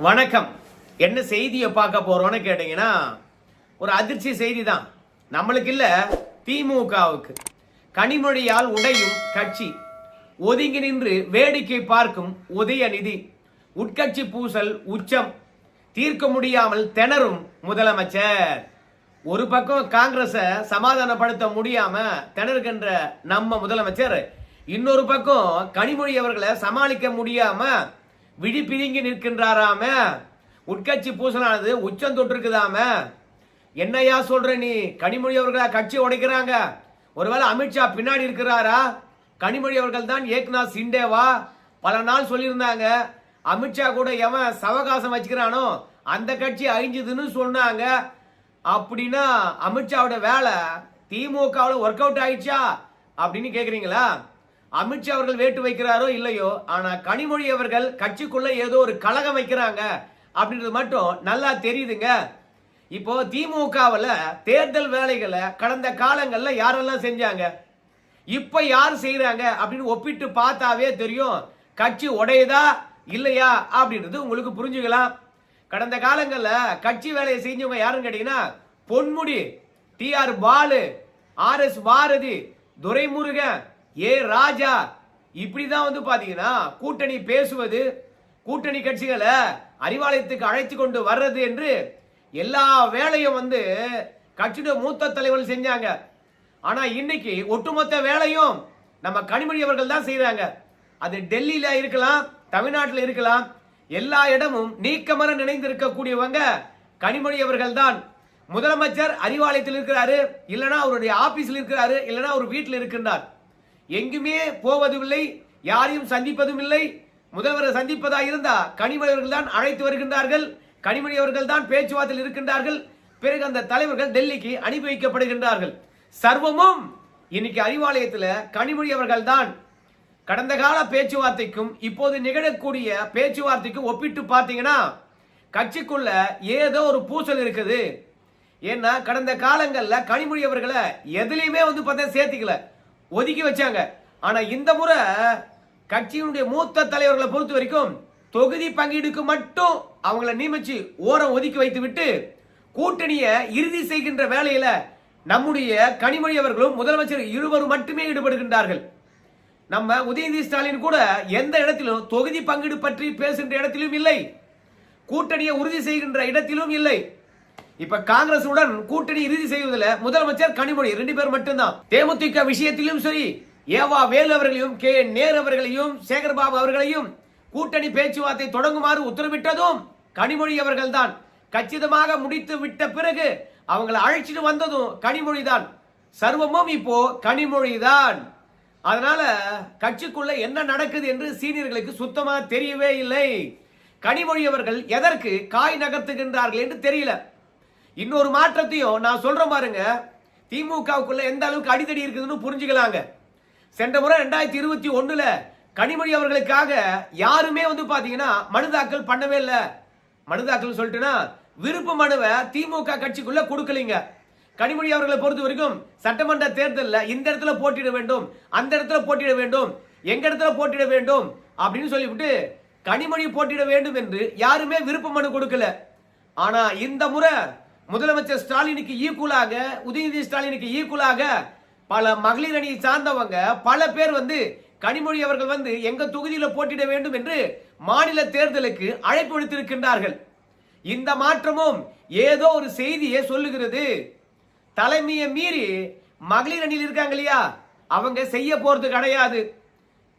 வணக்கம். என்ன செய்தியை பார்க்க போறோம்னு கேட்டீங்கன்னா, ஒரு அதிர்ச்சி செய்தி தான். நம்மளுக்கு இல்ல, திமுகவுக்கு. கனிமொழியால் உடையும் கட்சி, ஒதுங்கி நின்று வேடிக்கை பார்க்கும் உதயநிதி, உட்கட்சி பூசல் உச்சம், தீர்க்க முடியாமல் திணறும் முதலமைச்சர். ஒரு பக்கம் காங்கிரஸை சமாதானப்படுத்த முடியாம திணறுகின்ற நம்ம முதலமைச்சர், இன்னொரு பக்கம் கனிமொழி அவர்களை சமாளிக்க முடியாம விழி பிதுங்கி நிற்கின்றாராம. உட்கட்சி பூசலானது உச்சம் தொட்டிருக்குதாம. என்னையா சொல்ற நீ? கனிமொழி அவர்களா கட்சி உடைக்கிறாங்க? ஒருவேளை அமித்ஷா பின்னாடி இருக்கிறாரா? கனிமொழி அவர்கள் தான் ஏக்நாத் சிண்டேவா? பல நாள் சொல்லியிருந்தாங்க. அமித்ஷா கூட எவன் சவகாசம் வச்சுக்கிறானோ அந்த கட்சி அழிஞ்சதுன்னு சொன்னாங்க. அப்படின்னா அமித்ஷாவோட வேலை திமுகவில் ஒர்க் அவுட் ஆயிடுச்சா அப்படின்னு கேக்குறீங்களா? அமித்ஷா அவர்கள் வேட்டு வைக்கிறாரோ இல்லையோ, ஆனா கனிமொழி அவர்கள் கட்சிக்குள்ள ஏதோ ஒரு கலகம் வைக்கிறாங்க அப்படின்றது மட்டும் நல்லா தெரியுதுங்க. இப்போ திமுகவில் தேர்தல் வேலைகளை கடந்த காலங்கள்ல யாரெல்லாம் செஞ்சாங்க, இப்ப யார் செய்யறாங்க அப்படின்னு ஒப்பிட்டு பார்த்தாவே தெரியும் கட்சி உடையதா இல்லையா அப்படின்றது உங்களுக்கு புரிஞ்சுக்கலாம். கடந்த காலங்கள்ல கட்சி வேலையை செஞ்சவங்க யாருன்னு கேட்டீங்கன்னா, பொன்முடி, TR பாலு, RS பாரதி, துரைமுருகன், ராஜா, இப்படிதான் பாத்தீங்கன்னா கூட்டணி பேசுவது, கூட்டணி கட்சிகளை அறிவாலயத்துக்கு அழைத்து கொண்டு வர்றது என்று எல்லா வேலையும் கட்சியோட மூத்த தலைவர்கள் செஞ்சாங்க. ஆனா இன்னைக்கு ஒட்டுமொத்த வேலையும் நம்ம கனிமொழி அவர்கள் தான் செய்யறாங்க. அது டெல்லியில இருக்கலாம், தமிழ்நாட்டில் இருக்கலாம், எல்லா இடமும் நீக்கமர நினைந்திருக்கக்கூடியவங்க கனிமொழி அவர்கள் தான். முதலமைச்சர் அறிவாலயத்தில் இருக்கிறாரு, இல்லைன்னா அவருடைய ஆபீஸில் இருக்கிறாரு, இல்லைன்னா அவர் வீட்டில் இருக்கின்றார். எங்குமே போவதும் யாரையும் சந்திப்பதும் இல்லை. முதல்வரை சந்திப்பதா இருந்தா கனிமொழி அவர்கள் தான் அழைத்து வருகின்றார்கள், கனிமொழி அவர்கள் தான் பேச்சுவார்த்தையில் இருக்கின்றார்கள். பிறகு அந்த தலைவர்கள் டெல்லிக்கு அனுப்பி வைக்கப்படுகின்றார்கள். சர்வமும் இன்னைக்கு அறிவாலயத்தில் கனிமொழி அவர்கள் தான். கடந்த கால பேச்சுவார்த்தைக்கும் இப்போது நிகழக்கூடிய பேச்சுவார்த்தைக்கும் ஒப்பிட்டு பார்த்தீங்கன்னா கட்சிக்குள்ள ஏதோ ஒரு பூசல் இருக்குது. ஏன்னா கடந்த காலங்களில் கனிமொழி அவர்களை எதுலையுமே பார்த்தா சேர்த்திக்கல, ஒதுக்கி வச்சாங்க. ஆனா இந்த முறை கட்சியினுடைய மூத்த தலைவர்களை பொறுத்த வரைக்கும் தொகுதி பங்கீடுக்கு மட்டும் அவங்களை நியமிச்சு ஓரம் ஒதுக்கி வைத்து விட்டு கூட்டணியை இறுதி செய்கின்ற வேலையில நம்முடைய கனிமொழி அவர்களும் முதலமைச்சர் இருவரும் மட்டுமே ஈடுபடுகின்றார்கள். நம்ம உதயநிதி ஸ்டாலின் கூட எந்த இடத்திலும் தொகுதி பங்கீடு பற்றி பேசுகின்ற இடத்திலும் இல்லை, கூட்டணியை உறுதி செய்கின்ற இடத்திலும் இல்லை. இப்ப காங்கிரசுடன் கூட்டணி இறுதி செய்வதில் முதலமைச்சர் கனிமொழி 2 பேர் மட்டும்தான். தேமுதிக விஷயத்திலும் சரி, ஏவா வேலு அவர்களையும், நேரு அவர்களையும், சேகர்பாபு அவர்களையும் கூட்டணி பேச்சுவார்த்தை தொடங்குமாறு உத்தரவிட்டதும் கனிமொழி அவர்கள் தான். கச்சிதமாக முடித்து விட்ட பிறகு அவங்களை அழைச்சிட்டு வந்ததும் கனிமொழி தான். சர்வமும் இப்போ கனிமொழி தான். அதனால கட்சிக்குள்ள என்ன நடக்குது என்று சீனியர்களுக்கு சுத்தமா தெரியவே இல்லை. கனிமொழி அவர்கள் எதற்கு காய் நகர்த்துகின்றார்கள் என்று தெரியல. இன்னொரு மாற்றத்தையும் நான் சொல்றேன் பாருங்க, திமுகவுக்குள்ள எந்த அளவுக்கு அடிதடி இருக்குதுன்னு புரிஞ்சுக்கலாங்க. சென்ற முறை 2021 கனிமொழி அவர்களுக்காக யாருமே பாத்தீங்கன்னா மனு தாக்கல் பண்ணவே இல்லை. மனு தாக்கல் சொல்லிட்டுனா விருப்ப மனுவை திமுக கட்சிக்குள்ள கொடுக்கலீங்க. கனிமொழி அவர்களை பொறுத்த வரைக்கும் சட்டமன்ற தேர்தலில் இந்த இடத்துல போட்டியிட வேண்டும், அந்த இடத்துல போட்டியிட வேண்டும், எங்க இடத்துல போட்டியிட வேண்டும் அப்படின்னு சொல்லிவிட்டு கனிமொழி போட்டியிட வேண்டும் என்று யாருமே விருப்ப மனு கொடுக்கல. ஆனா இந்த முறை முதலமைச்சர் ஸ்டாலினுக்கு ஈக்குவலாக, உதயநிதி ஸ்டாலினுக்கு ஈக்குவலாக பல மகளிர் அணியை சார்ந்தவங்க பல பேர் கனிமொழி அவர்கள் எங்க தொகுதியில போட்டியிட வேண்டும் என்று மாநில தேர்தலுக்கு அழைப்பு விடுத்திருக்கின்றார்கள். இந்த மாற்றமும் ஏதோ ஒரு செய்தியை சொல்லுகிறது. தலைமையை மீறி மகளிர் அணியில் இருக்காங்க இல்லையா, அவங்க செய்ய போறது கிடையாது.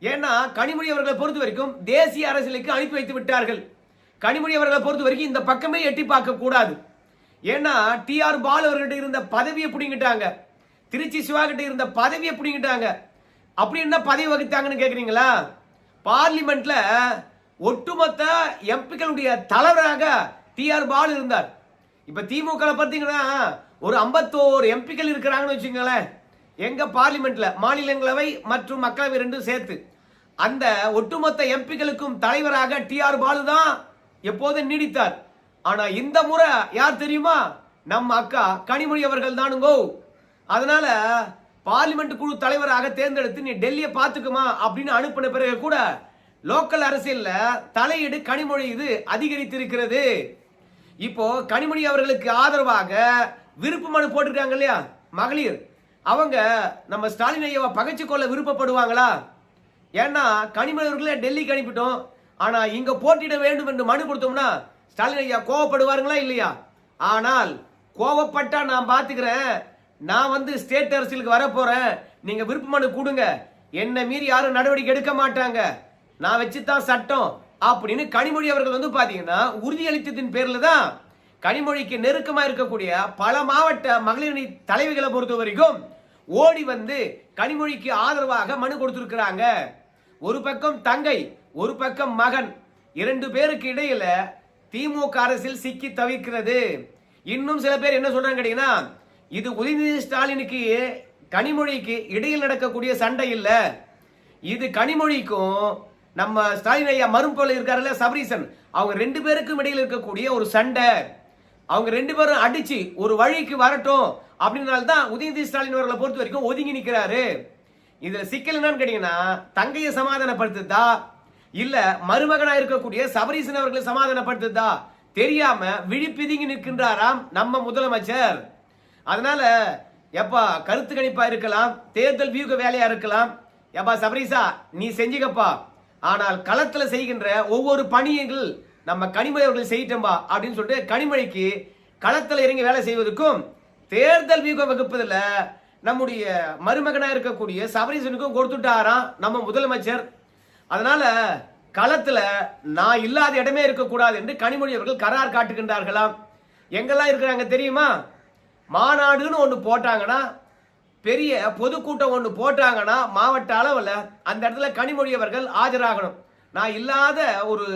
ஏன்னா கனிமொழி அவர்களை பொறுத்த வரைக்கும் தேசிய அரசியலுக்கு அனுப்பி வைத்து விட்டார்கள். கனிமொழி அவர்களை பொறுத்த வரைக்கும் இந்த பக்கமே எட்டி பார்க்க கூடாது. ஏன்னா TR பாலு அவர்கிட்ட இருந்த பதவியை பிடிங்கிட்டாங்க, திருச்சி சிவா கிட்ட இருந்த பதவியை பிடிங்கிட்டாங்க. அப்படி என்ன பதவி வகித்தாங்கன்னு கேக்குறீங்களா? பார்லிமெண்ட்ல ஒட்டுமொத்த எம்பிக்களுடைய தலைவராக TR பாலு இருந்தார். இப்ப திமுக பார்த்தீங்கன்னா ஒரு 51 எம்பிக்கள் இருக்கிறாங்கன்னு வச்சுங்களேன். எங்க பார்லிமெண்ட்ல மாநிலங்களவை மற்றும் மக்களவை ரெண்டும் சேர்த்து அந்த ஒட்டுமொத்த எம்பிக்களுக்கும் தலைவராக TR பாலு தான் எப்போது நீடித்தார். ஆனா இந்த முறை யார் தெரியுமா? நம்ம அக்கா கனிமொழி அவர்கள் தானுங்கோ. அதனால பார்லிமெண்ட் குழு தலைவராக தேர்ந்தெடுத்து நீ டெல்லியை பார்த்துக்குமா அப்படின்னு அனுப்பின பிறகு கூட லோக்கல் அரசியல்ல தலையீடு கனிமொழி இது அதிகரித்திருக்கிறது. இப்போ கனிமொழி அவர்களுக்கு ஆதரவாக விருப்ப மனு போட்டிருக்காங்க இல்லையா மகளிர், அவங்க நம்ம ஸ்டாலின் ஐயாவை பகைச்சு கொள்ள விருப்பப்படுவாங்களா? ஏன்னா கனிமொழி அவர்களே டெல்லிக்கு அனுப்பிட்டோம், ஆனா இங்க போட்டியிட வேண்டும் என்று மனு கொடுத்தோம்னா ஸ்டாலின் ஐயா கோவப்படுவாருங்களா இல்லையா? ஆனால் கோவப்பட்டா நான் பாத்துக்கிறேன், நான் வந்து ஸ்டேட் அரசியலுக்கு வர போறேன், நீங்க விருப்ப மனு கொடுங்க, என்ன மீறி யாரும் நடவடிக்கை எடுக்க மாட்டாங்க, நான் வச்சுதான் சட்டம் அப்படின்னு கனிமொழி அவர்கள் வந்து பாத்தீங்கன்னா உறுதியளித்ததின் பேர்ல தான் கனிமொழிக்கு நெருக்கமா இருக்கக்கூடிய பல மாவட்ட மகளிரணி தலைவிகளை பொறுத்த வரைக்கும் ஓடி வந்து கனிமொழிக்கு ஆதரவாக மனு கொடுத்திருக்கிறாங்க. ஒரு பக்கம் தங்கை, ஒரு பக்கம் மகன், 2 பேருக்கு இடையில திமுக அரசில் சிக்கி தவிக்கிறது. இன்னும் சில பேர் என்ன சொல்றாங்க கேட்டீங்கன்னா, இது உதயநிதி ஸ்டாலினுக்கு கனிமொழிக்கு இடையில் நடக்கக்கூடிய சண்டை இல்ல, இது கனிமொழிக்கும் நம்ம ஸ்டாலின் ஐயா மரும்போல இருக்காருல்ல சபரீசன், அவங்க 2 பேருக்கும் இடையில் இருக்கக்கூடிய ஒரு சண்டை, அவங்க 2 பேரும் அடிச்சு ஒரு வழிக்கு வரட்டும் அப்படின்னால்தான் உதயநிதி ஸ்டாலின் அவர்களை பொறுத்த வரைக்கும் ஒதுங்கி நிற்கிறாரு. இதுல சிக்கல் என்னன்னு கேட்டீங்கன்னா, தங்கையை சமாதானப்படுத்துதா இல்ல மருமகனா இருக்கக்கூடிய சபரீசன் அவர்களை சமாதானப்படுத்துதா தெரியாம விழிப்பிதுங்கி நிற்கின்றாராம் நம்ம முதலமைச்சர். அதனால எப்பா கருத்து கணிப்பா இருக்கலாம், தேர்தல் வியூக வேலையா இருக்கலாம், எப்பா சபரீசா நீ செஞ்சுக்கப்பா, ஆனால் களத்துல செய்கின்ற ஒவ்வொரு பணியங்கள் நம்ம கனிமொழி அவர்கள் செய்யட்டோம்பா அப்படின்னு சொல்லிட்டு கனிமொழிக்கு களத்துல இறங்கி வேலை செய்வதற்கும் தேர்தல் வியூகம் வகுப்பதில் நம்முடைய மருமகனா இருக்கக்கூடிய சபரீசனுக்கும் கொடுத்துட்டாராம் நம்ம முதலமைச்சர். அதனால களத்துல நான் இல்லாத இடமே இருக்கக்கூடாது என்று கனிமொழி அவர்கள் கரார் காட்டுகின்றார்களாம். எங்கெல்லாம் இருக்கிறாங்க தெரியுமா? மாநாடுன்னு ஒன்று போட்டாங்கன்னா, பெரிய பொதுக்கூட்டம் ஒன்று போட்டாங்கன்னா மாவட்ட அளவில் அந்த இடத்துல கனிமொழி அவர்கள் ஆஜராகணும். நான் இல்லாத ஒரு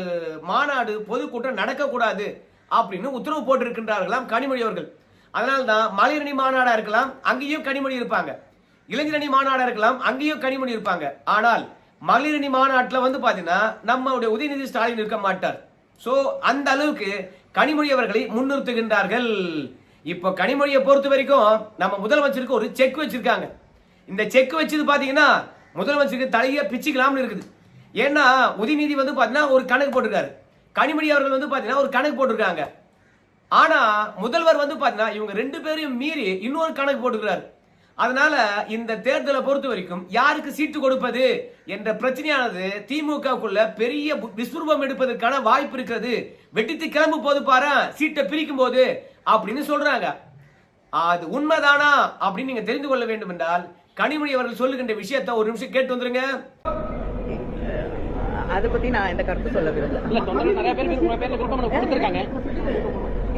மாநாடு பொதுக்கூட்டம் நடக்கக்கூடாது அப்படின்னு உத்தரவு போட்டிருக்கின்றார்களாம் கனிமொழி அவர்கள். அதனால்தான் மகளிரணி மாநாடா இருக்கலாம், அங்கேயும் கனிமொழி இருப்பாங்க, இளைஞரணி மாநாடா இருக்கலாம், அங்கேயும் கனிமொழி இருப்பாங்க. ஆனால் மகளிரணி மாநாட்டில் வந்து பாத்தீங்கன்னா நம்மளுடைய உதயநிதி ஸ்டாலின் இருக்க மாட்டார். சோ அந்த அளவுக்கு கனிமொழி அவர்களை முன்னிறுத்துகின்றார்கள். இப்போ கனிமொழியை பொறுத்த வரைக்கும் நம்ம முதலமைச்சருக்கு ஒரு செக் வச்சிருக்காங்க. இந்த செக் வச்சது பாத்தீங்கன்னா முதலமைச்சருக்கு தலையே பிச்சுக்கலாம்னு இருக்குது. ஏன்னா உதயநிதி வந்து பாத்தீங்கன்னா ஒரு கணக்கு போட்டிருக்காரு, கனிமொழி அவர்கள் வந்து பாத்தீங்கன்னா ஒரு கணக்கு போட்டிருக்காங்க. ஆனா முதல்வர் வந்து பாத்தீங்கன்னா இவங்க 2 பேரையும் மீறி இன்னொரு கணக்கு போட்டுக்கிறாரு. அதனால இந்த தேர்தலை பொறுத்த வரைக்கும் யாருக்கு சீட்டு கொடுப்பது என்ற பிரச்சனையானது திமுகக்குள்ள பெரிய விஸ்வரூபம் எடுப்பதற்கான வாய்ப்பு இருக்கிறது. வெட்டித்து கிளம்பு போது பாரு சீட்டை பிரிக்கும் போது அப்படின்னு சொல்றாங்க. அது உண்மைதானா அப்படின்னு நீங்க தெரிந்து கொள்ள வேண்டும் என்றால் கனிமொழி அவர்கள் சொல்லுகின்ற விஷயத்தை ஒரு நிமிஷம் கேட்டு வந்துருங்க. அதை பத்தி நான் எந்த கருத்து சொல்ல விரும்பல.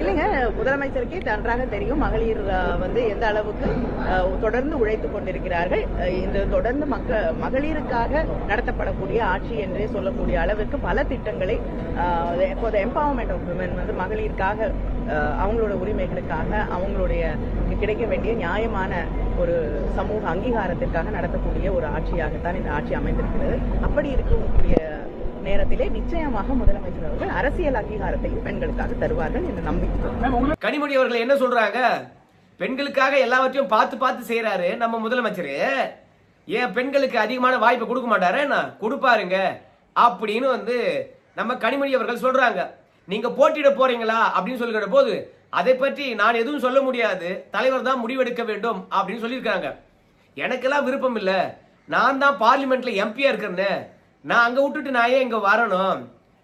இல்லைங்க, முதலமைச்சருக்கே நன்றாக தெரியும் மகளிர் வந்து எந்த அளவுக்கு தொடர்ந்து உழைத்துக் கொண்டிருக்கிறார்கள். இந்த தொடர்ந்து மகளிருக்காக நடத்தப்படக்கூடிய ஆட்சி என்றே சொல்லக்கூடிய அளவுக்கு பல திட்டங்களை எம்பவர்மெண்ட் ஆஃப் விமன் வந்து மகளிருக்காக அவங்களோட உரிமைகளுக்காக அவங்களுடைய கிடைக்க வேண்டிய நியாயமான ஒரு சமூக அங்கீகாரத்திற்காக நடத்தக்கூடிய ஒரு ஆட்சியாகத்தான் இந்த ஆட்சி அமைந்திருக்கிறது. அப்படி இருக்கக்கூடிய நேரத்திலே நிச்சயமாக முதலமைச்சர் அவர்கள் அரசியல் அங்கீகாரத்தையும் பெண்களுக்காக தருவார்கள் என்று நம்பிக்கை. கனிமொழி அவர்கள் என்ன சொல்றாங்க, பெண்களுக்காக எல்லாவற்றையும் பார்த்து பார்த்து செய்யறாரு நம்ம முதலமைச்சர், ஏன் பெண்களுக்கு அதிகமான வாய்ப்பை கொடுக்க மாட்டாரு, கொடுப்பாருங்க அப்படின்னு வந்து நம்ம கனிமொழி அவர்கள் சொல்றாங்க. நீங்க போட்டியிட போறீங்களா அப்படின்னு சொல்லுகிற போது அதை பற்றி நான் எதுவும் சொல்ல முடியாது, தலைவர் தான் முடிவெடுக்க வேண்டும் அப்படின்னு சொல்லியிருக்காங்க. எனக்கெல்லாம் விருப்பம் இல்லை, நான் தான் பார்லிமெண்ட்ல எம்பியா இருக்கிறேன்னு, நான் அங்க விட்டுட்டு நான் ஏன் இங்க வரணும்?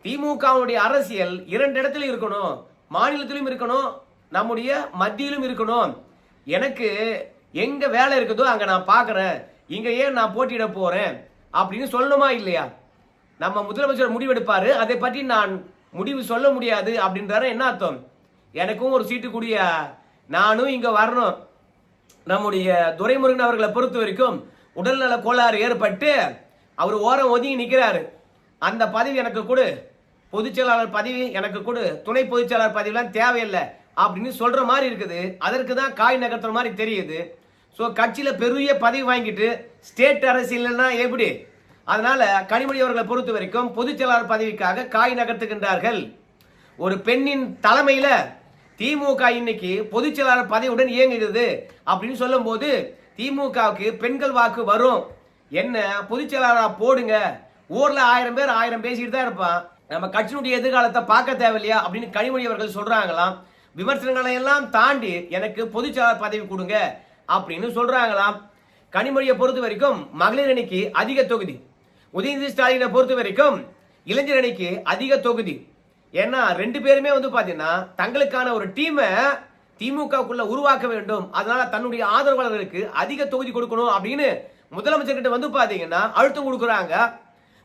திமுகவுடைய அரசியல் 2 இடத்துல இருக்கணும், மாநிலத்திலும் இருக்கணும், நம்முடைய மத்தியிலும் இருக்கணும். எனக்கு எங்க வேலை இருக்குதோ அங்க நான் பாக்குறேன், இங்க ஏன் நான் போட்டியிட போறேன் அப்படின்னு சொல்லணுமா இல்லையா? நம்ம முதலமைச்சர் முடிவெடுப்பாரு, அதை பற்றி நான் முடிவு சொல்ல முடியாது அப்படின்றாரு. என்ன அர்த்தம்? எனக்கும் ஒரு சீட்டு கூடிய, நானும் இங்க வரணும். நம்முடைய துரைமுருகன் அவர்களை பொறுத்த வரைக்கும் உடல்நல கோளாறு ஏற்பட்டு அவர் ஓரம் ஒதுங்கி நிற்கிறாரு. அந்த பதவி எனக்கு கொடு, பொதுச் செயலாளர் பதவி எனக்கு கொடு, துணை பொதுச் செயலாளர் பதவிலாம் தேவையில்லை அப்படின்னு சொல்ற மாதிரி இருக்குது. அதற்கு தான் காய் நகர்த்துற மாதிரி தெரியுது. ஸோ கட்சியில பெரிய பதவி வாங்கிட்டு ஸ்டேட் அரசியல்னா எப்படி? அதனால கனிமொழி அவர்களை பொறுத்த வரைக்கும் பொதுச் செயலாளர் பதவிக்காக காய் நகர்த்துகின்றார்கள். ஒரு பெண்ணின் தலைமையில திமுக இன்னைக்கு பொதுச் செயலாளர் பதவியுடன் இயங்குகிறது அப்படின்னு சொல்லும் போது திமுகவுக்கு பெண்கள் வாக்கு வரும். என்ன பொதுச் செயலாளரா போடுங்க, ஊர்ல 1000 பேர் 1000 பேசிட்டு தான் இருப்பான். நம்ம கட்சியினுடைய எதிர்காலத்தை பார்க்க தேவையில்லையா அப்படின்னு கனிமொழி அவர்கள் சொல்றாங்களாம். விமர்சனங்களை எல்லாம் தாண்டி எனக்கு பொதுச்செயலாளர் பதவி கொடுங்க அப்படின்னு சொல்றாங்களாம். கனிமொழியை பொறுத்த வரைக்கும் மகளிர் அணிக்கு அதிக தொகுதி, உதயநிதி ஸ்டாலினை பொறுத்த வரைக்கும் இளைஞர் அணிக்கு அதிக தொகுதி. ஏன்னா 2 பேருமே வந்து பாத்தீங்கன்னா தங்களுக்கான ஒரு டீமை திமுகவுக்குள்ள உருவாக்க வேண்டும், அதனால தன்னுடைய ஆதரவாளர்களுக்கு அதிக தொகுதி கொடுக்கணும் அப்படின்னு முதலமைச்சர்கிட்ட வந்து பாத்தீங்கன்னா அழுத்தம் கொடுக்குறாங்க.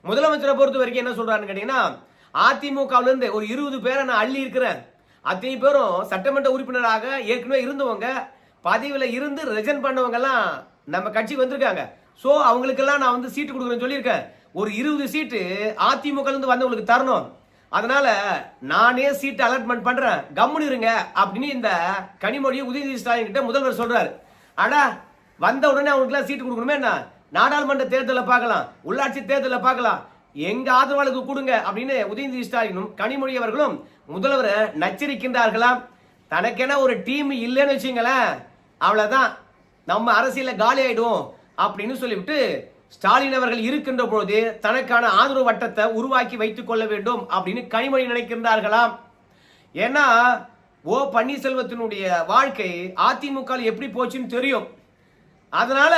முதலமைச்சரை பொறுத்த வரைக்கும் என்ன சொல்றாருன்னு கேட்டீங்கன்னா, அதிமுகவுல இருந்து ஒரு 20 பேரை நான் அள்ளி இருக்கிறேன், அத்தனை பேரும் சட்டமன்ற உறுப்பினராக ஏற்கனவே இருந்தவங்க, பதவியில இருந்து ரிசைன் பண்ணவங்க எல்லாம் நம்ம கட்சிக்கு வந்திருக்காங்க. சோ அவங்களுக்கெல்லாம் நான் வந்து சீட்டு கொடுக்குறேன்னு சொல்லியிருக்கேன். ஒரு 20 சீட்டு அதிமுக இருந்து வந்தவங்களுக்கு தரணும், அதனால நானே சீட் அலாட்மெண்ட் பண்றேன், கம்முன்னு இருங்க அப்படின்னு இந்த கனிமொழி உதயநிதி ஸ்டாலின் கிட்ட முதல்வர் சொல்றாரு. ஆனா வந்த உடனே அவங்களுக்கு எல்லாம் சீட்டு கொடுக்கணுமே, என்ன நாடாளுமன்ற தேர்தலில் பார்க்கலாம், உள்ளாட்சி தேர்தலில் பார்க்கலாம், எங்க ஆதரவாளருக்கு கொடுங்க அப்படின்னு உதயநிதி ஸ்டாலினும் கனிமொழி அவர்களும் முதல்வரை நச்சரிக்கின்றார்களாம். தனக்கென ஒரு டீம் இல்லைன்னு வச்சுங்களேன், அவ்வளவுதான் நம்ம அரசியல காலி ஆயிடுவோம் அப்படின்னு சொல்லிவிட்டு ஸ்டாலின் அவர்கள் இருக்கின்ற பொழுது தனக்கான ஆதரவு வட்டத்தை உருவாக்கி வைத்துக் கொள்ள வேண்டும் அப்படின்னு கனிமொழி நினைக்கின்றார்களாம். ஏன்னா ஓ பன்னீர்செல்வத்தினுடைய வாழ்க்கை அதிமுக எப்படி போச்சுன்னு தெரியும். அதனால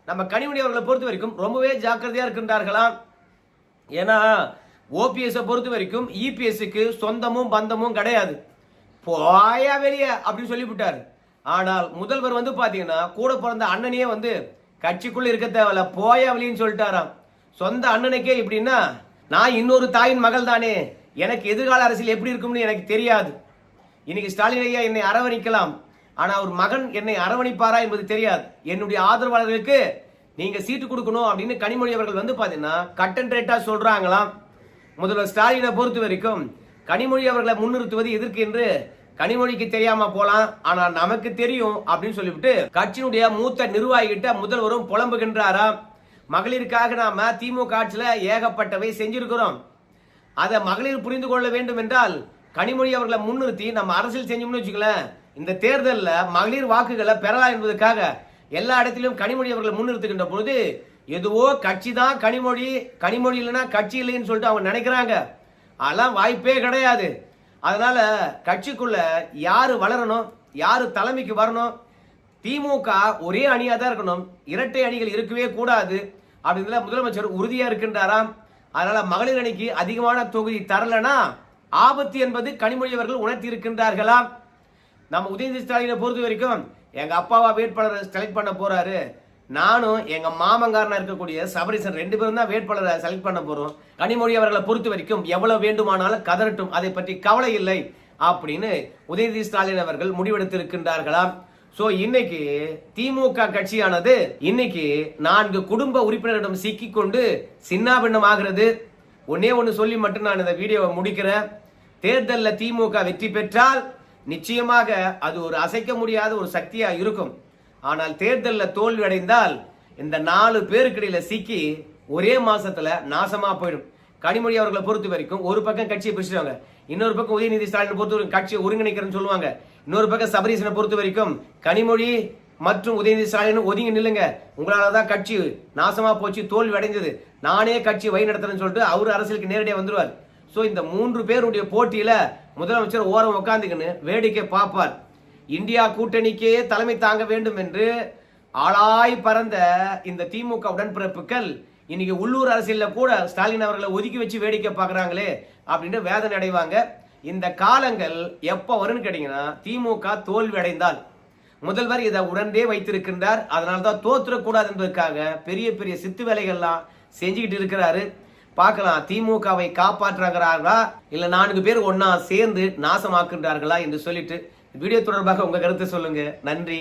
நம்ம கனிமொழி அவர்களை பொறுத்த வரைக்கும் ரொம்பவே ஜாக்கிரதையா இருக்கின்றார்களாம். ஏன்னா ஓபிஎஸ் பொறுத்த வரைக்கும் இபிஎஸ்க்கு சொந்தமும் பந்தமும் கிடையாது, போயா வெளியே அப்படின்னு சொல்லிவிட்டாரு. ஆனால் முதல்வர் வந்து பாத்தீங்கன்னா கூட பிறந்த அண்ணனையே வந்து கட்சிக்குள்ள இருக்க தேவையில்ல, போயா வெளின்னு சொல்லிட்டாராம். சொந்த அண்ணனுக்கே இப்படின்னா நான் இன்னொரு தாயின் மகள் தானே, எனக்கு எதிர்கால அரசியல் எப்படி இருக்கும்னு எனக்கு தெரியாது. இன்னைக்கு ஸ்டாலின் ஐயா என்னை அரவணைக்கலாம், ஆனா ஒரு மகன் என்னை அரவணைப்பாரா என்பது தெரியாது. என்னுடைய ஆதரவாளர்களுக்கு நீங்க சீட்டு கொடுக்கணும் அப்படின்னு கனிமொழி அவர்கள் வந்து பாத்தீங்கன்னா கட் அண்ட் ரைட்டா சொல்றாங்களாம். முதல்வர் ஸ்டாலினை பொறுத்த வரைக்கும் கனிமொழி அவர்களை முன்னிறுத்துவது எதற்கு என்று கனிமொழிக்கு தெரியாம போலாம், ஆனா நமக்கு தெரியும் அப்படின்னு சொல்லிவிட்டு கட்சியினுடைய மூத்த நிர்வாகிகிட்ட முதல்வரும் புலம்புகின்றாராம். மகளிருக்காக நாம திமுக ஆட்சியில ஏகப்பட்டவை செஞ்சிருக்கிறோம், அதை மகளிர் புரிந்து கொள்ள வேண்டும் என்றால் கனிமொழி அவர்களை முன்னிறுத்தி நம்ம அரசியல் செஞ்சோம்னு வச்சுக்கலேன், இந்த தேர்தலில் மகளிர் வாக்குகளை பெறலாம் என்பதற்காக எல்லா இடத்திலும் கனிமொழி அவர்களை முன்னிறுத்துகின்ற பொழுது எதுவோ கட்சி தான் கனிமொழி, கனிமொழி இல்லைன்னா கட்சி இல்லைன்னு சொல்லிட்டு அவங்க நினைக்கிறாங்க. அதெல்லாம் வாய்ப்பே கிடையாது. அதனால கட்சிக்குள்ள யாரு வளரணும், யாரு தலைமைக்கு வரணும், திமுக ஒரே அணியா தான் இருக்கணும், இரட்டை அணிகள் இருக்கவே கூடாது அப்படின்றத முதலமைச்சர் உறுதியா இருக்கின்றாராம். அதனால மகளிர் அணிக்கு அதிகமான தொகுதி தரலனா ஆபத்து என்பது கனிமொழி அவர்கள் உணர்த்தி இருக்கின்றார்களாம். நம்ம உதயநிதி ஸ்டாலினை பொறுத்த வரைக்கும் எங்க அப்பாவா வேட்பாளரை செலக்ட் பண்ண போறாரு, நானும் எங்க மாமங்காரனா இருக்கக்கூடிய சபரிசன் 2 பேரும் தான் வேட்பாளரை செலக்ட் பண்ண போறோம். கனிமொழி அவர்களை பொறுத்த வரைக்கும் எவ்வளவு வேண்டுமானாலும் கதறட்டும், அதை பற்றி கவலை இல்லை அப்படின்னு உதயநிதி ஸ்டாலின் அவர்கள் முடிவெடுத்திருக்கின்றார்களாம். சோ இன்னைக்கு திமுக கட்சியானது இன்னைக்கு 4 குடும்ப உறுப்பினரிடம் சிக்கிக் கொண்டு சின்னாபின்னம் ஆகிறது. ஒன்னே ஒன்னு சொல்லி மட்டும் நான் இந்த வீடியோவை முடிக்கிறேன். தேர்தலில் திமுக வெற்றி பெற்றால் நிச்சயமாக அது ஒரு அசைக்க முடியாத ஒரு சக்தியா இருக்கும். ஆனால் தேர்தலில் தோல்வி அடைந்தால் இந்த 4 பேருக்கிடையில சிக்கி ஒரே மாசத்துல நாசமா போயிடும். கனிமொழி அவர்களை பொறுத்த வரைக்கும் ஒரு பக்கம் கட்சியை பிரிச்சுவாங்க, இன்னொரு பக்கம் உதயநிதி ஸ்டாலின் பொறுத்த வரைக்கும் கட்சியை ஒருங்கிணைக்கிறேன்னு சொல்லுவாங்க, இன்னொரு பக்கம் சபரீசனை பொறுத்த வரைக்கும் கனிமொழி மற்றும் உதயநிதி ஸ்டாலின் ஒதுங்கி நில்லுங்க, உங்களாலதான் கட்சி நாசமா போச்சு, தோல்வி அடைஞ்சது, நானே கட்சி வழி நடத்துறேன்னு சொல்லிட்டு அவரு அரசியலுக்கு நேரடியாக வந்துருவார். சோ இந்த 3 பேருடைய போட்டியில முதலமைச்சர் ஓரம் உட்காந்துக்கின்னு வேடிக்கை பார்ப்பார். இந்தியா கூட்டணிக்கே தலைமை தாங்க வேண்டும் என்று ஆளாய் பறந்த இந்த திமுக உடன்பிறப்புகள் இன்னைக்கு உள்ளூர் அரசியல்ல கூட ஸ்டாலின் அவர்களை ஒதுக்கி வச்சு வேடிக்கை பார்க்கறாங்களே அப்படின்னு வேதனை அடைவாங்க. இந்த காலங்கள் எப்ப வரும்னு கேட்டீங்கன்னா திமுக தோல்வி அடைந்தால். முதல்வர் இதை உடனே வைத்திருக்கின்றார், அதனால்தான் தோத்துறக்கூடாது என்பதற்காக பெரிய பெரிய சித்து வேலைகள்லாம் செஞ்சுக்கிட்டு இருக்கிறாரு. பார்க்கலாம் திமுகவை காப்பாற்றுகிறார்களா இல்ல 4 பேர் ஒன்னா சேர்ந்து நாசமாக்குகிறார்களா என்று சொல்லிட்டு வீடியோ தொடர்பாக உங்க கருத்து சொல்லுங்க. நன்றி.